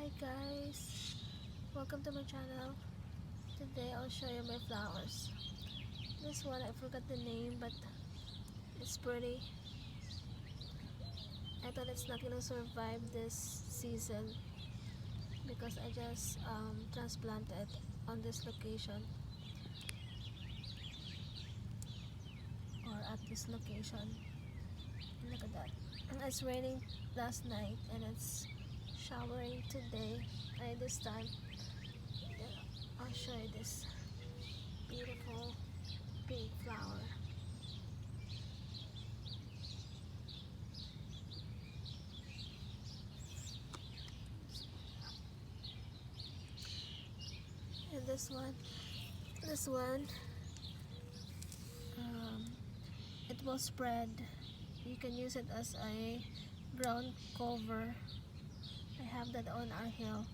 Hi guys, welcome to my channel. Today I'll show you my flowers. This one I forgot the name, but it's pretty. I thought it's not gonna survive this season because I just transplanted on this location or at this location. Look at that. It's raining last night and it's showering today. This time I'll show you this beautiful pink flower. And this one um, it will spread. You can use it as a ground cover. I have that on our hill.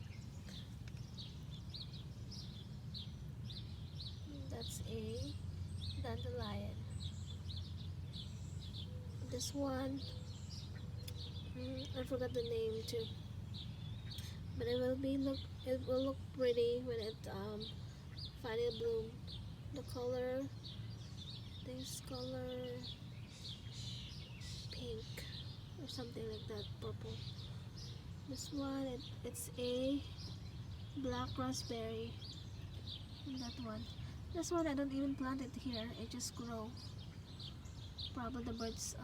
That's a dandelion. This one, I forgot the name too, but it will look pretty when it finally bloom. The color, this color, pink or something like that, purple. This one, it's a black raspberry. And that one. This one I don't even plant it here. It just grow. Probably the birds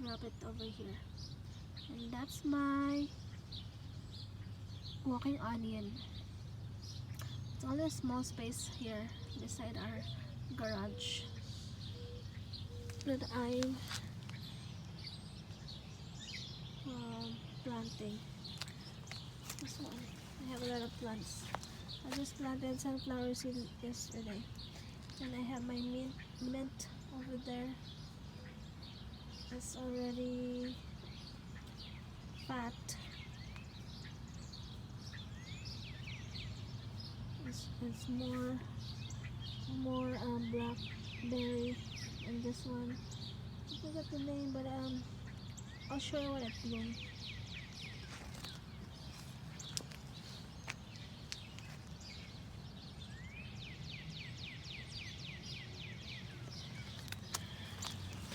drop it over here. And that's my walking onion. It's only a small space here beside our garage that I'm planting. This one. I have a lot of plants. I just planted sunflower seed yesterday. And I have my mint over there. It's already fat. It's more blackberry. And this one, I forgot the name, but I'll show you when it blooms.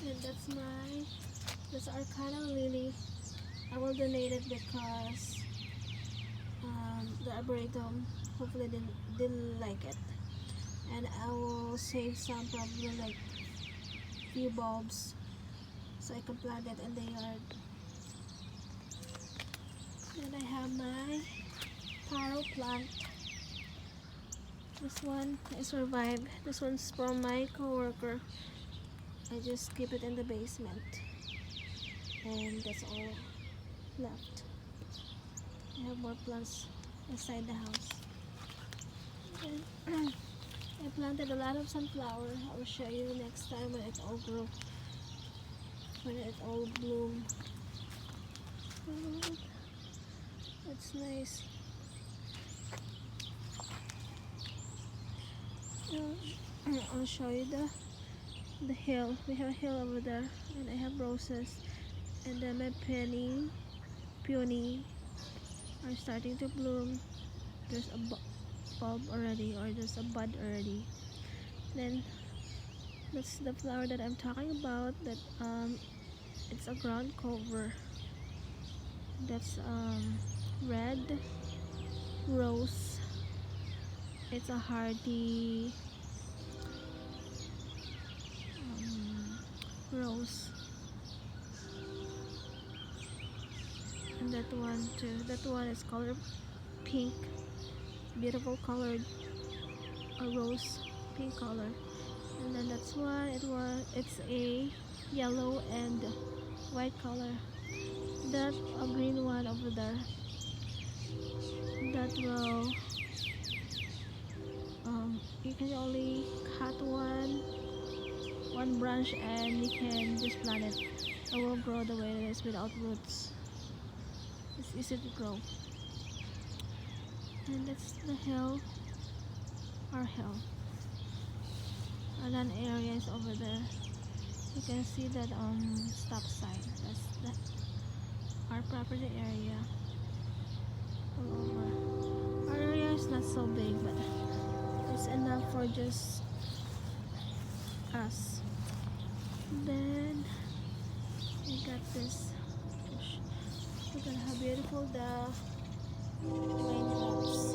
And that's our kind of lily. I will donate it because the arboretum hopefully didn't like it, and I will save some, probably like few bulbs, so I can plant it in the yard. And I have my taro plant. This one I survived. This one's from my coworker. I just keep it in the basement, and that's all left. I have more plants inside the house. And I planted a lot of sunflower. I will show you next time when it all grow, when it all bloom. That's nice. I'll show you the hill. We have a hill over there, and I have roses, and then my peony are starting to bloom. There's a bulb already, or there's a bud already. Then that's the flower that I'm talking about, that it's a ground cover. That's red rose. It's a hardy rose. And that one too. That one is color pink. Beautiful colored, a rose pink color. And then that's one, it's a yellow and white color. That a green one over there, that will you can only cut one branch and you can just plant it. It will grow the way it is without roots. It's easy to grow. And that's the hill, our hill. And then area is over there. You can see that stop sign. That's our property area. so big, but it's enough for just us. Then we got this bush. Look at how beautiful the raindrops.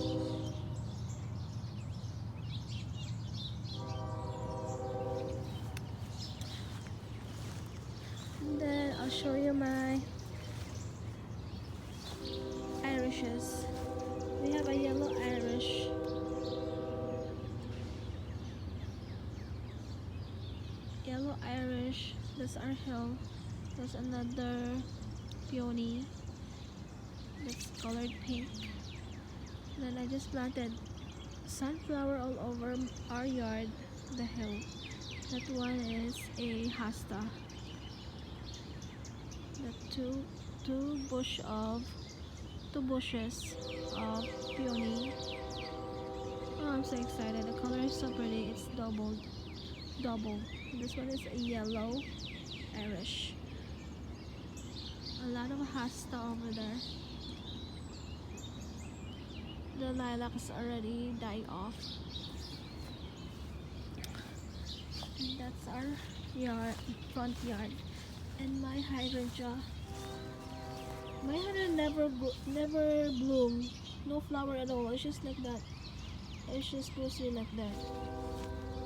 And then I'll show you my irishes. We have a yellow irish. Yellow irish. That's our hill. There's another peony that's colored pink. Then I just planted sunflower all over our yard, the hill. That one is a hosta. The two bushes of peony. Oh, I'm so excited. The color is so pretty. It's double. This one is a yellow irish. A lot of hosta over there. The lilacs already died off. And that's our front yard. And my hydrangea. My hydrangea never bloom. No flower at all. It's just like that. It's just supposed to be like that.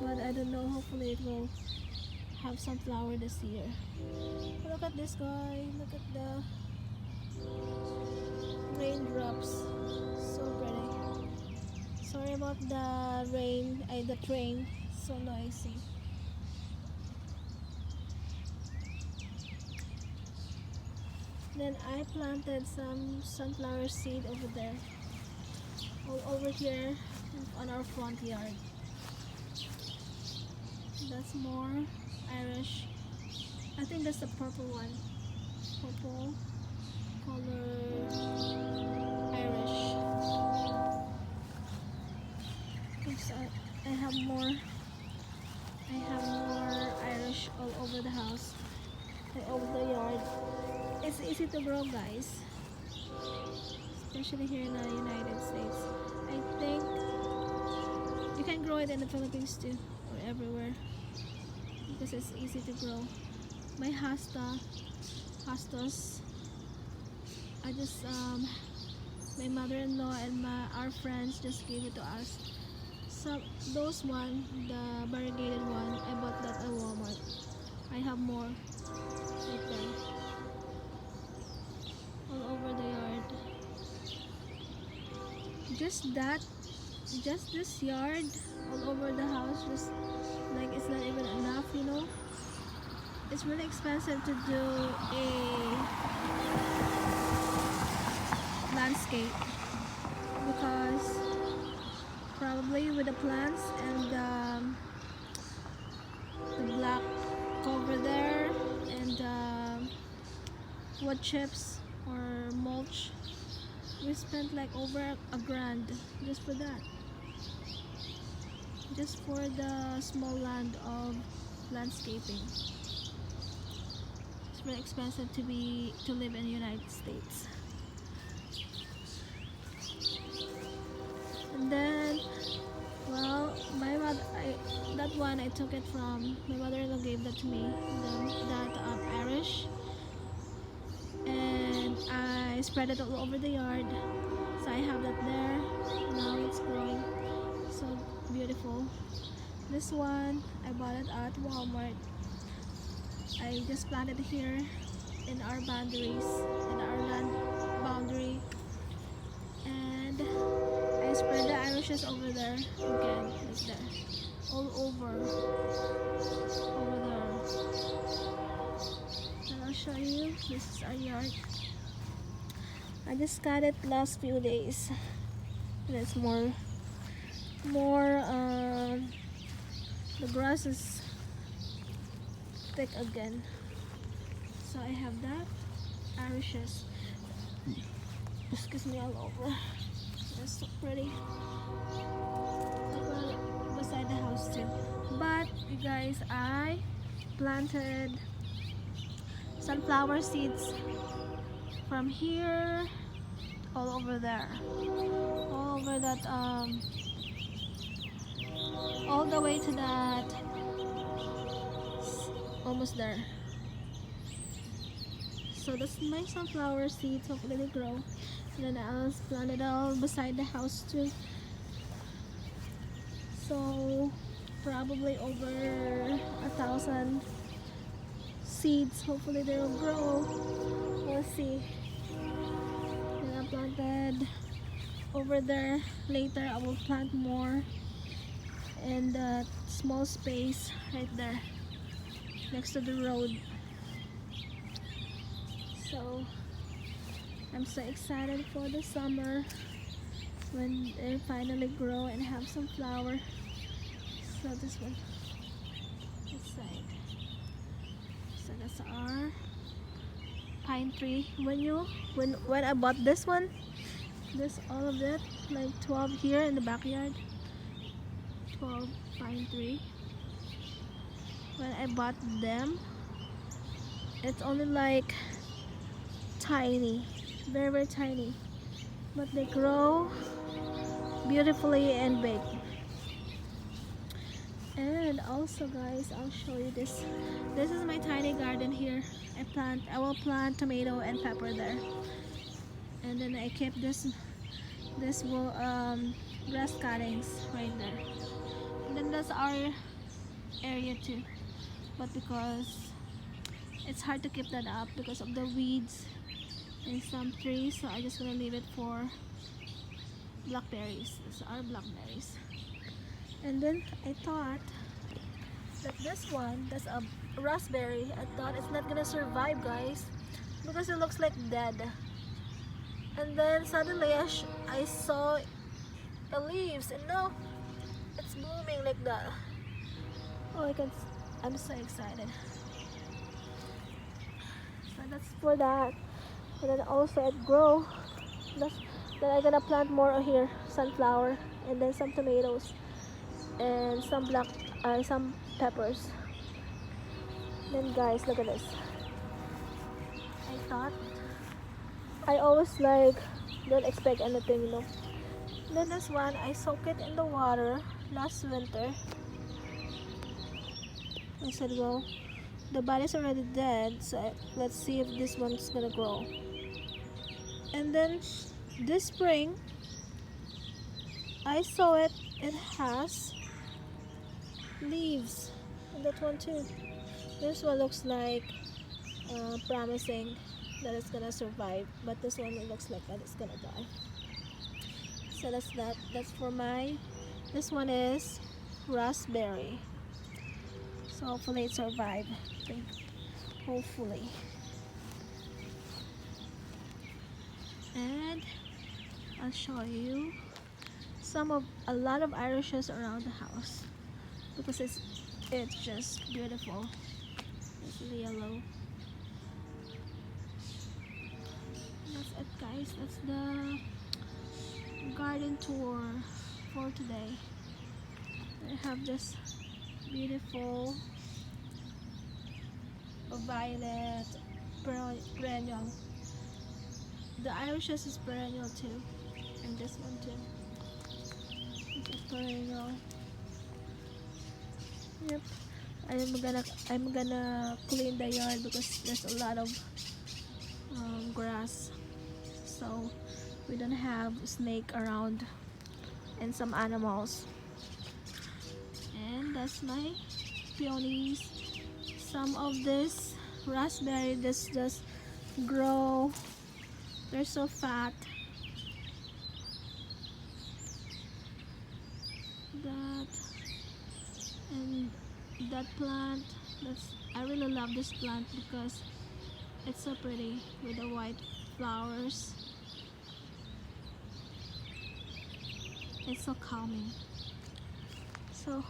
But I don't know. Hopefully it will have some flower this year. Look at this guy. Look at the raindrops. So pretty. Sorry about the rain. The train. So noisy. Then I planted some sunflower seed over there. All over here on our front yard. That's more irish. I think that's the purple one. Purple color irish. Oops, I have more irish all over the house, all over the yard. It's easy to grow, guys, especially here in the United States. I think you can grow it in the Philippines too, or everywhere, because it's easy to grow. My hostas, I just my mother-in-law and our friends just gave it to us. So those one, the variegated one, I bought that at Walmart. I have more right there, all over the yard. Just this yard, all over the house, just like it's not even enough, you know. It's really expensive to do a landscape, because probably with the plants and the black cover there and wood chips or mulch, we spent like over $1,000 just for that, just for the small land of landscaping. It's very expensive to live in the United States. And then, well, that one I took it from my mother-in-law, gave that to me. That Irish, and I spread it all over the yard. So I have that there. Now it's growing so beautiful. This one I bought it at Walmart. I just planted here in our boundaries, in our land boundary, and I spread the Irishes over there again, like that, all over there. And I'll show you. This is our yard. I just got it last few days, and it's more. The grass is thick again, so I have that Irishes. Excuse me, all over. It's so pretty. Beside the house too. But you guys, I planted sunflower seeds from here all over there, all over that all the way to that, almost there. So that's my sunflower seeds. Hopefully they grow. And then I'll plant it all beside the house too. So probably over 1,000 seeds. Hopefully they will grow. We'll see. And I planted over there. Later I will plant more in that small space right there next to the road. So I'm so excited for the summer when they finally grow and have some flower. So this one, this side. So that's our pine tree. When I bought this one, this all of it, like 12 here in the backyard, 12 pine tree. When I bought them, it's only like tiny, very very tiny, but they grow beautifully and big. And also guys, I'll show you this. This is my tiny garden here. I will plant tomato and pepper there, and then I keep this grass cuttings right there. And then that's our area too, but because it's hard to keep that up because of the weeds and some trees, so I just gonna leave it for blackberries. These are blackberries. And then I thought that this one, that's a raspberry, I thought it's not gonna survive guys because it looks like dead. And then suddenly I saw the leaves, and now it's blooming like that. Oh, I'm so excited. So that's for that. And then also it grow. Then I'm gonna plant more here, sunflower, and then some tomatoes, and some peppers. Then guys, look at this. I always like don't expect anything, you know. Then this one, I soak it in the water last winter. I said, well, the body's already dead, so let's see if this one's gonna grow. And then this spring, I saw it has leaves. And that one too. This one looks like promising that it's gonna survive, but this one, it looks like that it's gonna die. So that's for this one is raspberry, so hopefully it survive. Hopefully. And I'll show you a lot of irishes around the house because it's just beautiful. It's yellow. That's it guys, that's the garden tour for today. I have this beautiful violet perennial. The irishes is perennial too, and this one too. This is perennial. Yep. I'm gonna clean the yard because there's a lot of grass, so we don't have snake around and some animals. And that's my peonies. Some of this raspberry just grow. They're so fat. That plant, I really love this plant because it's so pretty with the white flowers. It's so calming. So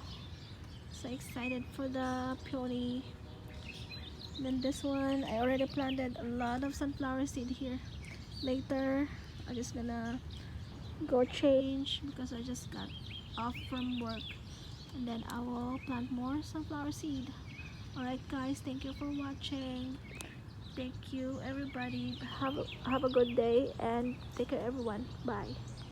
excited for the peony. Then this one, I already planted a lot of sunflower seed here. Later, I'm just gonna go change because I just got off from work, and then I will plant more sunflower seed. Alright guys, thank you for watching. Thank you everybody. Have a good day and take care everyone. Bye.